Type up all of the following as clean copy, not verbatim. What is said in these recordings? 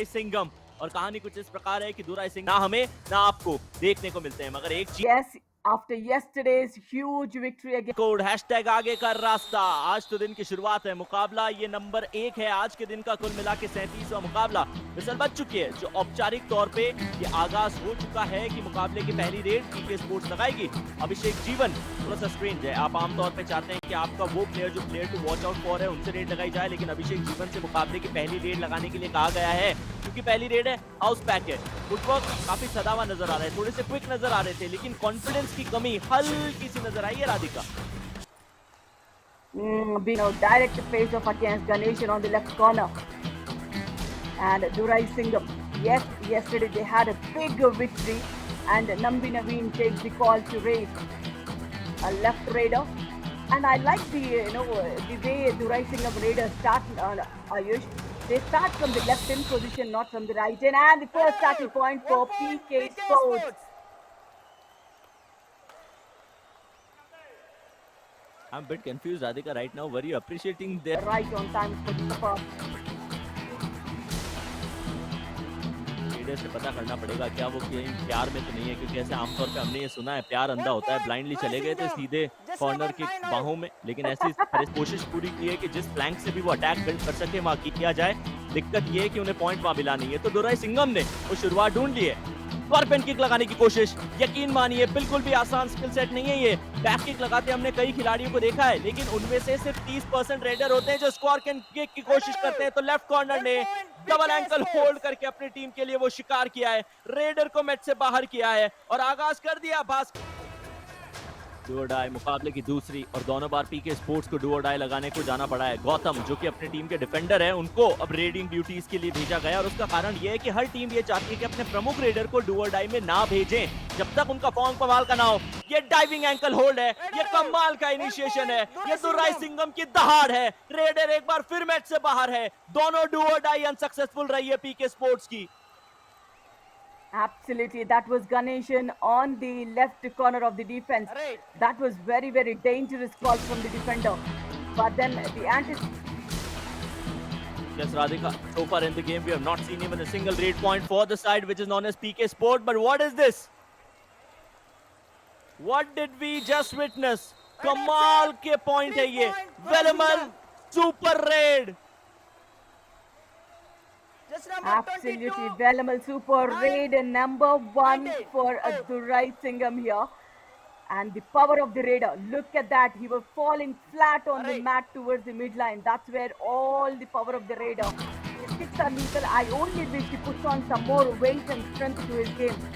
दुराई सिंघम। और कहानी कुछ इस प्रकार है कि दुराई सिंह ना हमें ना आपको देखने को मिलते हैं, मगर एक चीज Yes, after yesterday's huge victory against code hashtag आगे का रास्ता। आज तो दिन की शुरुआत है, मुकाबला ये नंबर 1 है आज के दिन का, कुल मिला के 37वां मुकाबला विसल बच चुकी है, जो औपचारिक तौर पे ये आगाज हो चुका है कि मुकाबले की पहली रेड पीके स्पोर्ट्स लगाएगी। अभिषेक जीवन थोड़ा सा स्ट्रेंज है, आप आमतौर पे चाहते हैं कि आपका वो प्लेयर जो player to watch out for है उनसे रेड लगाई जाए, लेकिन अभिषेक जीवन से मुकाबले की पहली रेड लगाने के लिए कहा गया है, क्योंकि पहली रेड है, हाउस पैक है। फुटवर्क काफी सदा हुआ नजर आ रहा है, थोड़े से क्विक नजर आ रहे थे, लेकिन कॉन्फिडेंस की कमी हल्की सी नजर आई है Radhika. being a direct face off against Ganeshan on the left corner. And Durai Singham, yes, yesterday they had a big victory, and Nambi Naveen takes the call to raid a left raider. And I like the the way Durai Singham raiders start, Ayush. They start from the left in position, not from the right in. And the first tackle point for PK Sports. I'm a bit confused, Radhika, right now. Were you appreciating their Right on time for the support. Leader से पता करना पड़ेगा क्या वो कहीं प्यार में तो नहीं है, क्योंकि ऐसे आमतौर पे हमने ये सुना है प्यार अंधा होता है। ब्लाइंडली चले गए थे सीधे कॉर्नर की बाहों में, लेकिन ऐसी कोशिश पूरी की है कि जिस फ्लैंक से भी वो अटैक बिल्ड कर सके वहां किया जाए। दिक्कत ये है कि उन्हें पॉइंट वहां मिला नहीं है, तो दुराई सिंघम ने वो शुरुआत ढूंढ ली है। स्कॉर्पियन किक लगाने की कोशिश, यकीन मानिए बिल्कुल भी आसान स्किल सेट नहीं है ये। बैक किक लगाते हमने कई खिलाड़ियों को देखा है, लेकिन उनमें से सिर्फ 30% रेडर होते हैं जो स्कॉर्पियन किक की कोशिश करते हैं। तो लेफ्ट कॉर्नर ने डबल एंकल होल्ड करके अपनी टीम के लिए वो शिकार किया है, रेडर को मैच से बाहर किया है और आगाज कर दिया भास डू और डाई मुकाबले की दूसरी, और दोनों बार पीके स्पोर्ट्स को डू और डाई लगाने को जाना पड़ा है। गौतम जो कि अपनी टीम के डिफेंडर है, उनको अब रेडिंग ड्यूटीज के लिए भेजा गया, और उसका कारण यह है कि हर टीम ये चाहती है कि अपने प्रमुख रेडर को डू और डाई में ना भेजें जब तक उनका फॉर्म कमाल का ना हो। ये डाइविंग एंकल होल्ड है, ये कमाल का इनिशिएशन है, ये दुराई सिंघम की दहाड़ है। रेडर एक बार फिर मैच से बाहर है, दोनों डू और डाई अनसक्सेसफुल रही है पीके स्पोर्ट्स की। Absolutely, that was Ganeshan on the left corner of the defense. Right. That was very, very dangerous call from the defender. But then the Yes, Radhika, so far in the game we have not seen even a single raid point for the side which is known as PK Sport. But what is this? What did we just witness? कमाल के point है ये, Velamal super red. absolutely Velamal super raid and number 1 for Durai Singham here. And the power of the raider, look at that, he was falling flat on the mat towards the midline. That's where all the power of the raider. His kicks are lethal. I only wish he puts on some more weight and strength to his game.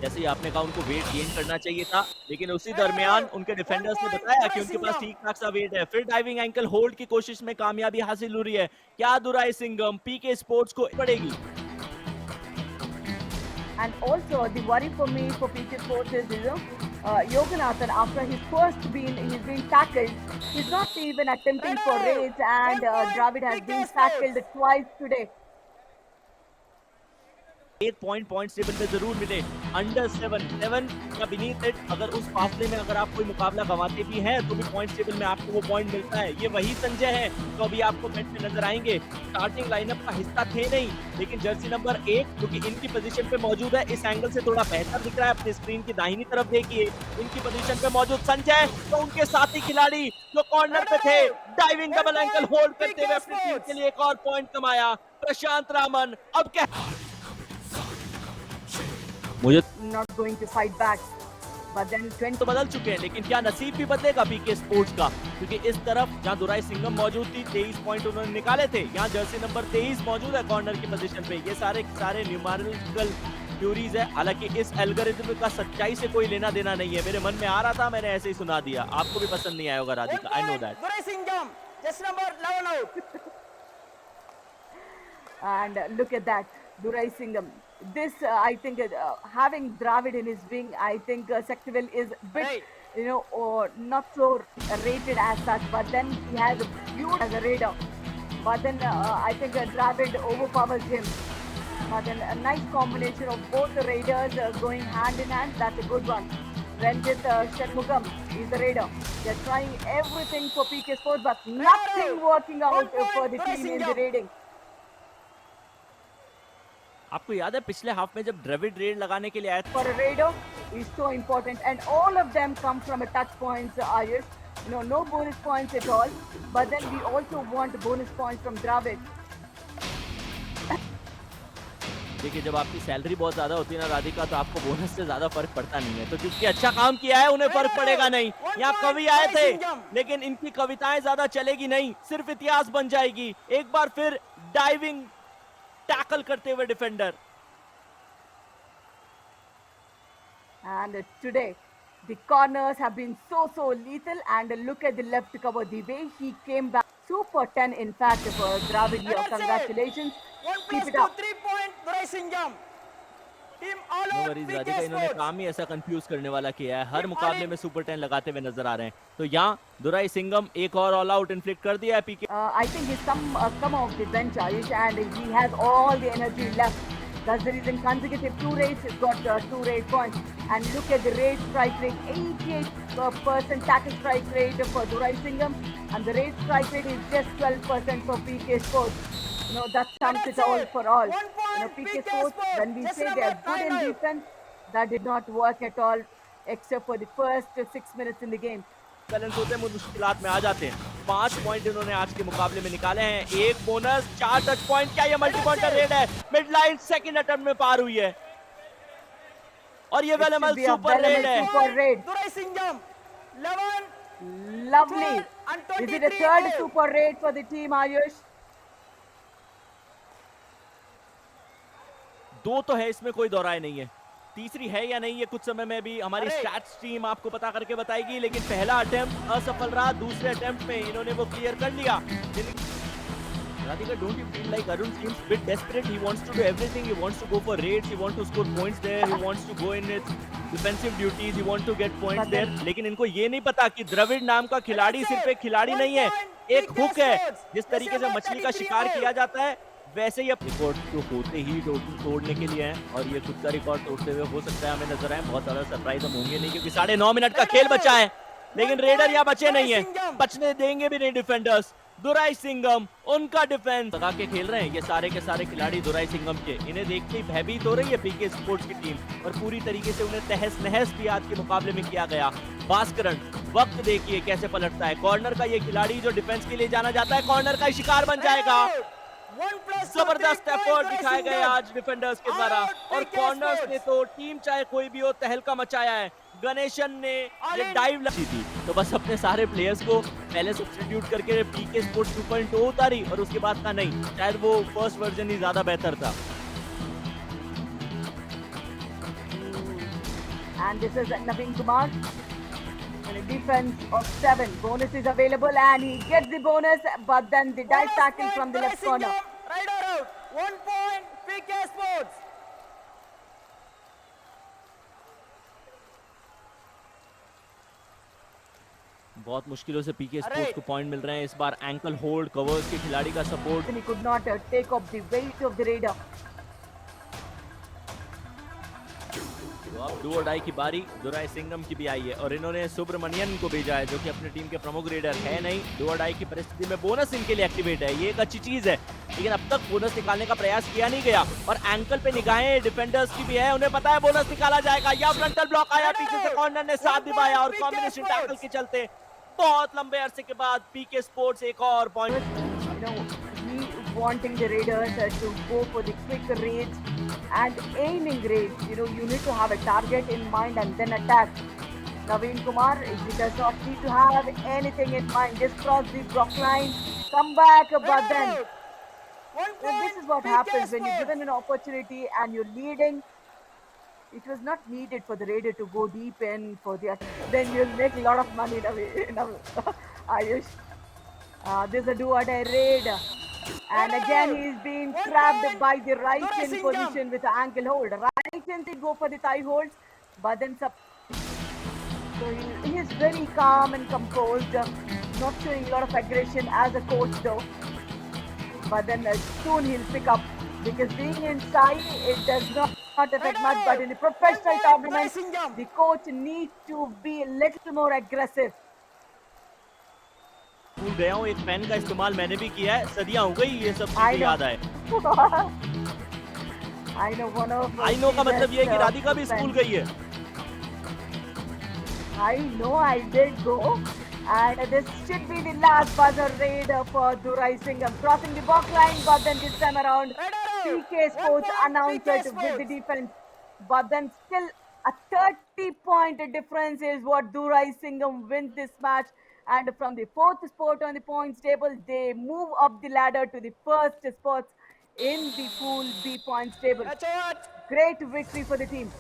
जैसे ही आपने कहा उनको weight gain करना चाहिए था, लेकिन उसी दरमियान उनके डिफेंडर्स ने बताया कि उनके पास ठीक ठाक सा वेट है। फिर डाइविंग एंकल होल्ड की कोशिश में कामयाबी हासिल हो रही है। क्या दुराई सिंघम पीके स्पोर्ट्स को पड़ेगी? And also the worry for me for PK Sports is, Yoganathan, after he's been tackled, he's not even attempting for raids, and Dravid has been tackled twice today. एक पॉइंट टेबल में जरूर मिले, under 7 या beneath it. अगर उस फासले में अगर आप कोई मुकाबला गंवाते भी हैं तो भी पॉइंट टेबल में आपको वो पॉइंट मिलता है। ये वही संजय है तो अभी आपको मैच में नजर आएंगे, स्टार्टिंग लाइनअप का हिस्सा थे नहीं, लेकिन जर्सी नंबर 1 जो कि इनकी पोजीशन पे मौजूद है, इस एंगल से थोड़ा बेहतर दिख रहा है। अपनी स्क्रीन की दाहिनी तरफ देखिए, इनकी पोजीशन पे मौजूद संजय, तो उनके साथी खिलाड़ी जो कॉर्नर पे थे, डाइविंग डबल एंकल होल्ड करते हुए अपनी टीम के लिए एक और पॉइंट कमाया। प्रशांत रामन अब क्या मुझे not going to fight back, but then 20 तो बदल चुके हैं, लेकिन क्या नसीब भी बदलेगा पीके स्पोर्ट्स का? क्योंकि इस तरफ जहां दुराई सिंघम मौजूद थी, 23 पॉइंट उन्होंने निकाले थे, यहाँ जर्सी नंबर 23 मौजूद है कॉर्नर की पोजीशन पे। ये सारे न्यूमेरिकल थ्योरीज है, हालांकि इस एल्गोरिथम का सच्चाई से कोई लेना देना नहीं है। मेरे मन में आ रहा था, मैंने ऐसे ही सुना दिया, आपको भी पसंद नहीं आया होगा Radhika, I know that. Durai Singham just number 11 out. And look at that, Durai Singham. This, I think, having Dravid in his wing, I think Sectivel is a bit, or not so rated as such, but then he has a huge as a raider. But then I think Dravid overpowers him. But then a nice combination of both the raiders going hand in hand. That's a good one. Ranjit Shanmugam is the raider. They're trying everything for PK Sports, but nothing working out for the team in the raiding. आपको याद है पिछले half में जब Dravid red लगाने के लिए आया For a raider is so important, and all of them come from a touch points, Ayush. No bonus points at all, but then we also want bonus points from Dravid. देखिए जब आपकी salary बहुत ज्यादा होती है ना राधिका, तो आपको बोनस से ज्यादा फर्क पड़ता नहीं है। तो क्योंकि अच्छा काम किया है उन्हें फर्क पड़ेगा नहीं। यहाँ कवि आए थे लेकिन इनकी कविताएं ज्यादा चलेगी नहीं, सिर्फ इतिहास बन जाएगी। एक बार फिर डाइविंग टैकल करते हुए defender. And today, the corners have been so lethal. And look at the left cover, the way he came back. Super 10, in fact, for Dravid here. Congratulations. Keep it up. 3 point, Durai Singham. Team all no out, worries PK Radhika, इन्होंने Sports. काम ही ऐसा confuse करने वाला किया है। हर मुकाबले में super 10 लगाते हुए नजर आ रहे हैं। तो यहाँ दुराई सिंघम एक और ऑल आउट इन्फ्लिक्ट कर दिया है पीके। I think he's come off the bench, Ayush, and he has all the energy left. That's the reason consecutive 2 raids, he's got 2 raid points. And look at the raid strike rate, 88% tackle strike rate for Durai Singham, and the raid strike rate is just 12% for PK Sports. That sums it all for all. 1 point, PK PK Sports, Sports, when we just say they are number good in 9. defense, that did not work at all, except for the first 6 minutes in the game. Balance होते हैं मुश्किलात में आ जाते हैं। 5 point इन्होंने आज के मुकाबले में निकाले हैं, 1 बोनस, 4 टच पॉइंट। क्या ये मल्टी पॉइंटर रेड है? मिड लाइन सेकंड अटेम्प्ट में पार हुई है और ये वेलेमल It should be a super red है। Super raid. Durai Singham. 11. Lovely. And Is it a 23 third all. super raid for the team, Ayush? 2 तो है, इसमें कोई दौराय नहीं है। तीसरी है या नहीं ये कुछ समय में भी हमारी अरे! स्टैट्स टीम आपको पता करके बताएगी। लेकिन पहला अटेम्प्ट असफल रहा, दूसरे अटेम्प्ट में इन्होंने वो क्लियर कर लिया। Radhika, don't you feel like Arun seems a bit desperate? He wants to do everything. He wants to go for raids. He wants to score points there. He wants to go in with defensive duties. He wants to get points there. लेकिन इनको ये नहीं पता कि द्रविड़ नाम का खिलाड़ी सिर्फ एक खिलाड़ी नहीं है, एक हुक है। जिस तरीके से मछली का शिकार किया जाता है, वैसे ही अब रिकॉर्ड तो होते ही तोड़ने के लिए हैं और ये खुद का रिकॉर्ड तोड़ते हुए हो सकता है हमें नजर आए। बहुत ज्यादा सरप्राइज हम होंगे नहीं, क्योंकि 9.5 मिनट का खेल बचा है। लेकिन रेडर यहाँ बचे नहीं है, बचने देंगे भी नहीं डिफेंडर्स। दुराई सिंघम, उनका डिफेंस लगा के खेल रहे हैं ये सारे के सारे खिलाड़ी दुराई सिंघम के। इन्हें देखते ही भयभीत हो रही है पीके स्पोर्ट्स की टीम और पूरी तरीके से उन्हें तहस नहस भी आज के मुकाबले में किया गया। भास्करन, वक्त देखिए कैसे पलटता है। कॉर्नर का ये खिलाड़ी जो डिफेंस के लिए जाना जाता है, कॉर्नर का शिकार बन जाएगा। जबरदस्त एफर्ट दिखाए गए आज डिफेंडर्स के द्वारा और कॉर्नर्स ने तो टीम चाहे कोई भी हो तहलका मचाया है। गणेशन ने ये डाइव लगी थी तो बस अपने सारे प्लेयर्स को पहले सब्स्टिट्यूट करके पीके स्पोर्ट्स 2.0 उतारी और उसके बाद का नहीं, शायद वो फर्स्ट वर्जन ही ज्यादा बेहतर था। And this is Naveen Kumar. And a defense of 7. Bonus is available and he gets the bonus, but then the dive tackle from the left corner. Rider out. 1 point, PK Sports. बहुत मुश्किलों से पीके sports को point मिल रहे हैं। इस बार ankle hold covers के खिलाड़ी का support. And he could not take off the weight of the raider. तो अब डू और डाई की बारी दुराई सिंघम की भी आई है और इन्होंने सुब्रमण्यन को भेजा है जो कि अपनी टीम के प्रमुख रेडर है नहीं। डू और डाई की परिस्थिति में बोनस इनके लिए एक्टिवेट है, ये एक अच्छी चीज है, लेकिन अब तक बोनस निकालने का प्रयास किया नहीं गया और एंकल पे निगाहें डिफेंडर्स की भी है, उन्हें पता है बोनस निकाला जाएगा। या फ्रंटल ब्लॉक आया, पीछे से कॉर्नर ने साथ दिवाया और कॉम्बिनेशन टैकल के चलते बहुत लंबे अरसे के बाद पीके स्पोर्ट्स एक और point. He wanting the raiders to go for the quick raids and aiming raids. You need to have a target in mind and then attack. Naveen Kumar, he does not need to have anything in mind. Just cross the block line, come back, but then this is what happens when you're given an opportunity and you're leading. It was not needed for the raider to go deep in for the. Then you'll make a lot of money, Ayush. There's a do-or-die raid. And again, he's being trapped by the right in position with the ankle hold. Right in, they go for the thigh holds, but then so he is very calm and composed, not showing a lot of aggression as a coach though. But then soon he'll pick up because being inside, it does not not affect much, but in the professional tournaments, the coach needs to be a little more aggressive. भूल गया हूँ, एक pen का इस्तेमाल मैंने भी किया है, सदियां हो गई ये सब I चीजें know. याद आए। I know one of I know का मतलब ये है कि Sri's, राधिका भी स्कूल friends. गई है। I know I did go. And this should be the last buzzer raid for Durai Singham. Crossing the box line, but then this time around, PK Sports announced it with the defense. But then still a 30-point difference is what Durai Singham wins this match. And from the fourth spot on the points table, they move up the ladder to the first spots in the Pool B points table. That's it. Great victory for the team.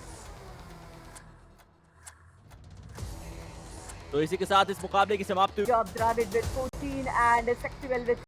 तो इसी के साथ इस मुकाबले की समाप्ति Job Dravid with 14 and Sexual with